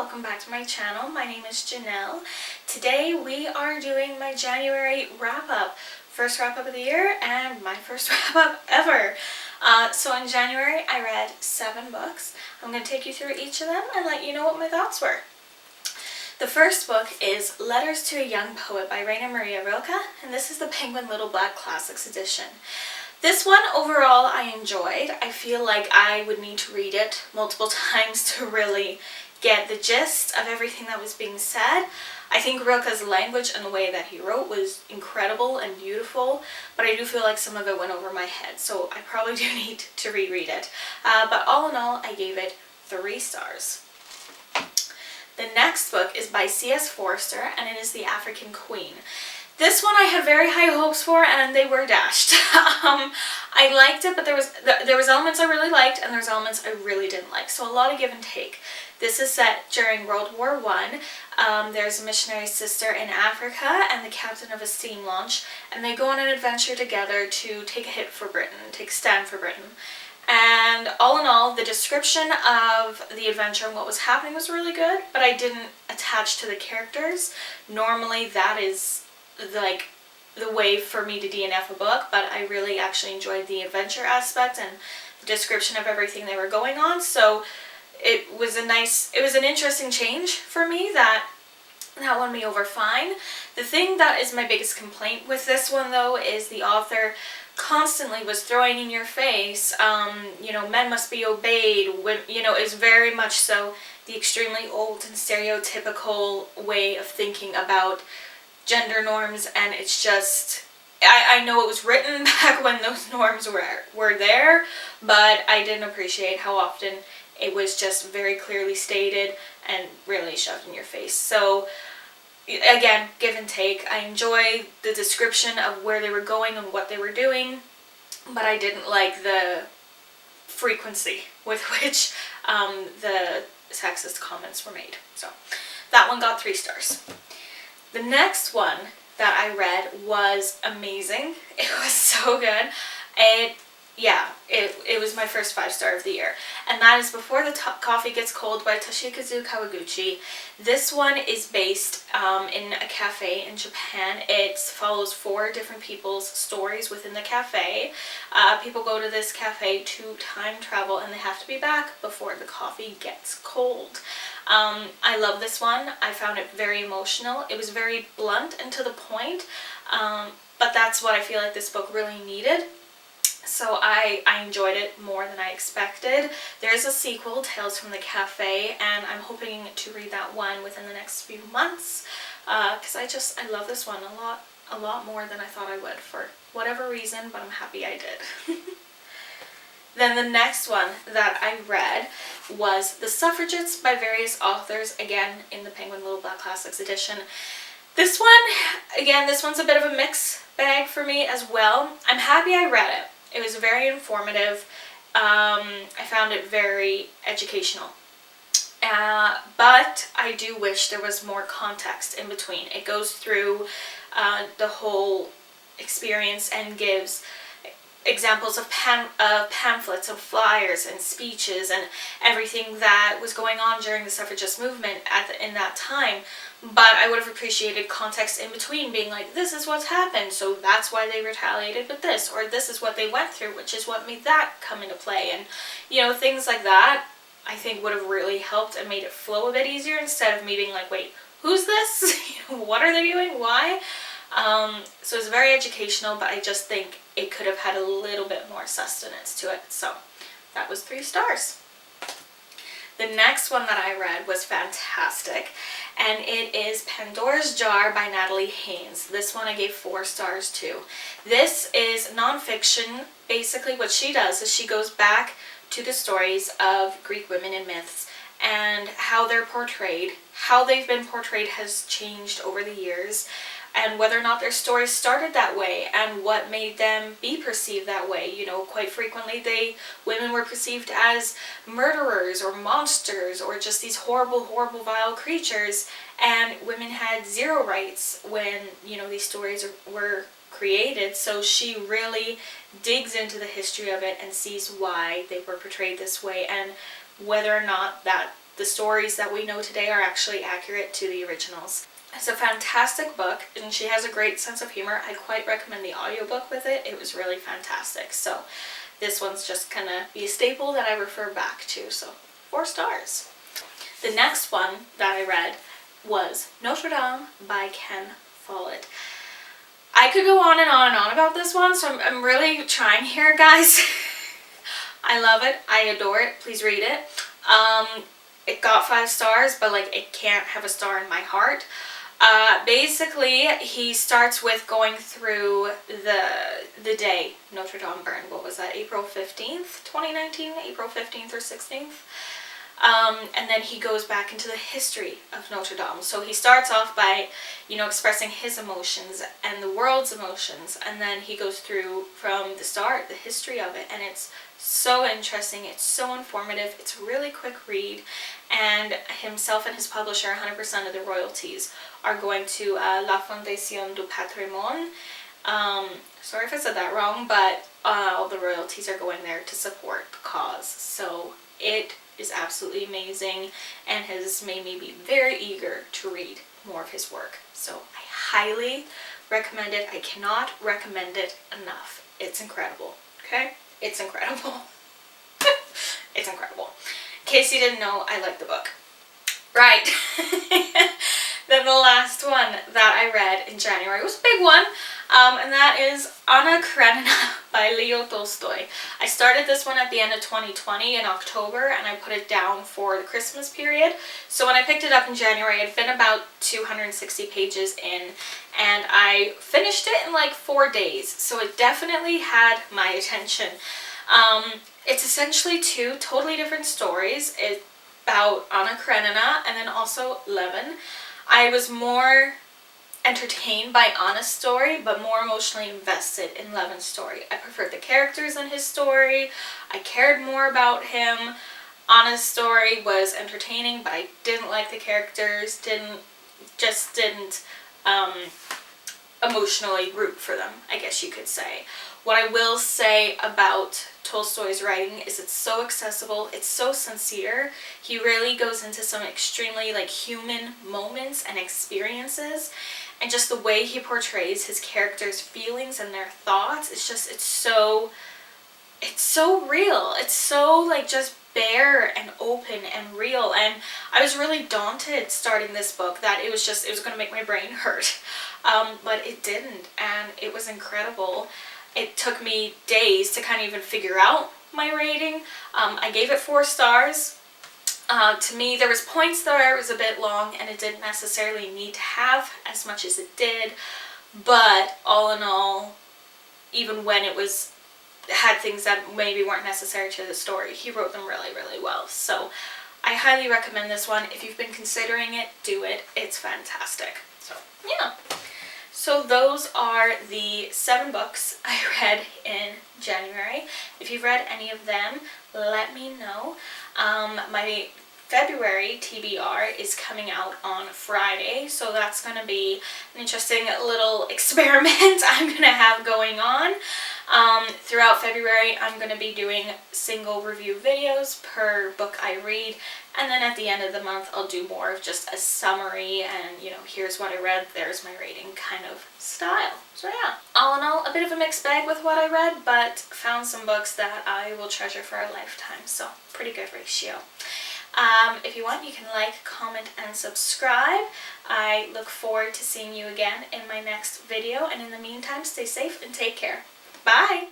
welcome back to my channel. My name is Janelle. Today we are doing my January wrap-up. First wrap-up of the year and my first wrap-up ever. So in January I read 7 books. I'm going to take you through each of them and let you know what my thoughts were. The first book is Letters to a Young Poet by Rainer Maria Rilke, and this is the Penguin Little Black Classics edition. This one overall I enjoyed. I feel like I would need to read it multiple times to really get the gist of everything that was being said. I think Rilke's language and the way that he wrote was incredible and beautiful, but I do feel like some of it went over my head, so I probably do need to reread it. But all in all, I gave it 3 stars. The next book is by C.S. Forester, and it is The African Queen. This one I had very high hopes for, and they were dashed. I liked it, but there was elements I really liked, and there's elements I really didn't like. So a lot of give and take. This is set during World War I. There's a missionary sister in Africa and the captain of a steam launch, and they go on an adventure together to take a stand for Britain. And all in all, the description of the adventure and what was happening was really good, but I didn't attach to the characters. Normally that is like the way for me to DNF a book, but I really actually enjoyed the adventure aspect and the description of everything they were going on, so it was an interesting change for me that won me over fine. The thing that is my biggest complaint with this one though is the author constantly was throwing in your face, men must be obeyed, is very much so the extremely old and stereotypical way of thinking about gender norms, and it's just, I know it was written back when those norms were there, but I didn't appreciate how often it was just very clearly stated and really shoved in your face. So again, give and take. I enjoy the description of where they were going and what they were doing, but I didn't like the frequency with which the sexist comments were made. So that one got 3 stars. The next one that I read was amazing. It was so good. It was my first 5-star of the year, and that is Before the Coffee Gets Cold by Toshikazu Kawaguchi. This one is based in a cafe in Japan. It follows 4 different people's stories within the cafe. People go to this cafe to time travel, and they have to be back before the coffee gets cold. I love this one. I found it very emotional. It was very blunt and to the point, but that's what I feel like this book really needed. So I enjoyed it more than I expected. There's a sequel, Tales from the Cafe, and I'm hoping to read that one within the next few months, because I love this one a lot more than I thought I would for whatever reason, but I'm happy I did. Then the next one that I read was The Suffragettes by various authors, again in the Penguin Little Black Classics edition. This one's a bit of a mixed bag for me as well. I'm happy I read it. It was very informative. I found it very educational. But I do wish there was more context in between. It goes through the whole experience and gives examples of pamphlets, of flyers and speeches and everything that was going on during the suffragist movement in that time. But I would have appreciated context in between, being like, this is what's happened, so that's why they retaliated with this, or this is what they went through, which is what made that come into play. And things like that I think would have really helped and made it flow a bit easier, instead of me being like, wait, who's this? What are they doing? Why? So it's very educational, but I just think it could have had a little bit more sustenance to it. So that was 3 stars. The next one that I read was fantastic, and it is Pandoras Jar by Natalie Haynes. This one I gave 4 stars too. This is nonfiction. Basically what she does is she goes back to the stories of Greek women in myths and how they're portrayed. How they've been portrayed has changed over the years, and whether or not their stories started that way and what made them be perceived that way. Quite frequently women were perceived as murderers or monsters or just these horrible, horrible, vile creatures, and women had 0 rights when, these stories were created. So she really digs into the history of it and sees why they were portrayed this way and whether or not that the stories that we know today are actually accurate to the originals. It's a fantastic book, and she has a great sense of humor. I quite recommend the audiobook with it. It was really fantastic. So this one's just gonna be a staple that I refer back to. So 4 stars. The next one that I read was Notre Dame by Ken Follett. I could go on and on and on about this one, so I'm really trying here, guys. I love it. I adore it. Please read it. It got 5 stars, but like it can't have a star in my heart. Basically, he starts with going through the day Notre Dame burned. What was that? April 15th, 2019? April 15th or 16th? And then he goes back into the history of Notre Dame. So he starts off by, expressing his emotions and the world's emotions, and then he goes through from the start, the history of it, and it's so interesting, it's so informative, it's a really quick read, and himself and his publisher, 100% of the royalties are going to La Fondation du Patrimoine. Sorry if I said that wrong, but all the royalties are going there to support the cause. So it is absolutely amazing and has made me be very eager to read more of his work. So I highly recommend it. I cannot recommend it enough. It's incredible. Okay? It's incredible. It's incredible. In case you didn't know, I like the book. Right. Then the last one that I read in January was a big one, and that is Anna Karenina by Leo Tolstoy. I started this one at the end of 2020 in October, and I put it down for the Christmas period. So when I picked it up in January, it had been about 260 pages in, and I finished it in like 4 days. So it definitely had my attention. It's essentially 2 totally different stories. It's about Anna Karenina and then also Levin. I was more entertained by Anna's story, but more emotionally invested in Levin's story. I preferred the characters in his story. I cared more about him. Anna's story was entertaining, but I didn't like the characters, didn't emotionally root for them, I guess you could say. What I will say about Tolstoy's writing is it's so accessible, it's so sincere. He really goes into some extremely human moments and experiences, and just the way he portrays his characters' feelings and their thoughts, it's so real. It's so just bare and open and real, and I was really daunted starting this book that it was going to make my brain hurt, but it didn't, and it was incredible. It took me days to kind of even figure out my rating. I gave it 4 stars. To me, there was points where it was a bit long and it didn't necessarily need to have as much as it did, but all in all, even when it had things that maybe weren't necessary to the story, he wrote them really, really well. So I highly recommend this one. If you've been considering it, do it. It's fantastic. So yeah. So those are the 7 books I read in January. If you've read any of them, let me know. My February TBR is coming out on Friday, so that's going to be an interesting little experiment I'm going to have going on. Throughout February, I'm going to be doing single review videos per book I read, and then at the end of the month, I'll do more of just a summary and, here's what I read, there's my rating kind of style. So yeah, all in all, a bit of a mixed bag with what I read, but found some books that I will treasure for a lifetime, so pretty good ratio. If you want, you can like, comment, and subscribe. I look forward to seeing you again in my next video, and in the meantime, stay safe and take care. Bye!